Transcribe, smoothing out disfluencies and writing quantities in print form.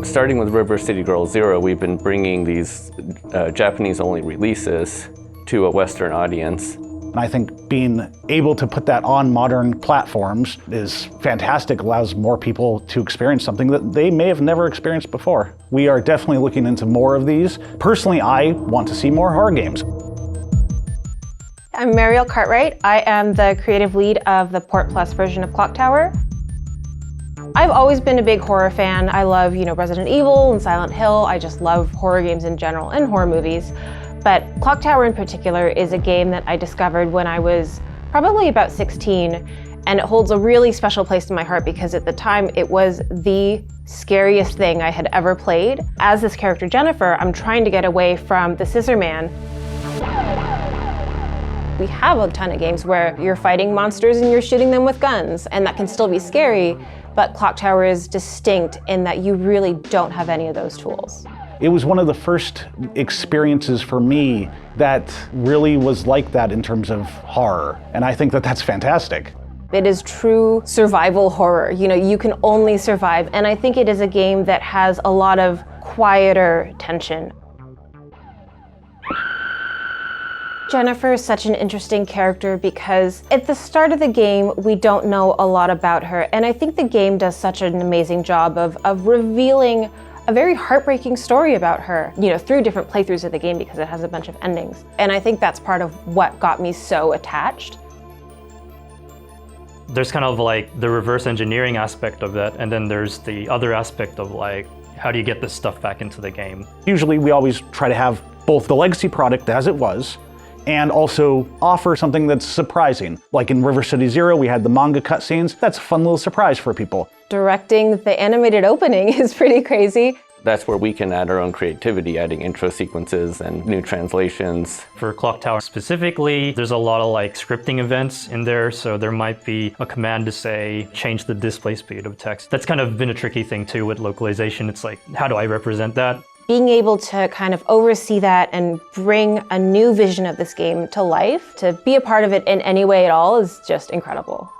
Starting with River City Girl Zero, we've been bringing these Japanese-only releases to a Western audience. And I think being able to put that on modern platforms is fantastic, allows more people to experience something that they may have never experienced before. We are definitely looking into more of these. Personally, I want to see more horror games. I'm Mariel Cartwright. I am the creative lead of the Port Plus version of Clock Tower. I've always been a big horror fan. I love, Resident Evil and Silent Hill. I just love horror games in general and horror movies. But Clock Tower in particular is a game that I discovered when I was probably about 16, and it holds a really special place in my heart because at the time it was the scariest thing I had ever played. As this character Jennifer, I'm trying to get away from the Scissor Man. We have a ton of games where you're fighting monsters and you're shooting them with guns, and that can still be scary, but Clock Tower is distinct in that you really don't have any of those tools. It was one of the first experiences for me that really was like that in terms of horror, and I think that that's fantastic. It is true survival horror. You can only survive, and I think it is a game that has a lot of quieter tension. Jennifer is such an interesting character because at the start of the game, we don't know a lot about her, and I think the game does such an amazing job of revealing a very heartbreaking story about her, through different playthroughs of the game because it has a bunch of endings. And I think that's part of what got me so attached. There's kind of like the reverse engineering aspect of that, and then there's the other aspect of like, how do you get this stuff back into the game? Usually we always try to have both the legacy product as it was, and also offer something that's surprising. Like in River City Zero, we had the manga cutscenes. That's a fun little surprise for people. Directing the animated opening is pretty crazy. That's where we can add our own creativity, adding intro sequences and new translations. For Clock Tower specifically, there's a lot of like scripting events in there, so there might be a command to say, change the display speed of text. That's kind of been a tricky thing too with localization. It's like, how do I represent that? Being able to kind of oversee that and bring a new vision of this game to life, to be a part of it in any way at all is just incredible.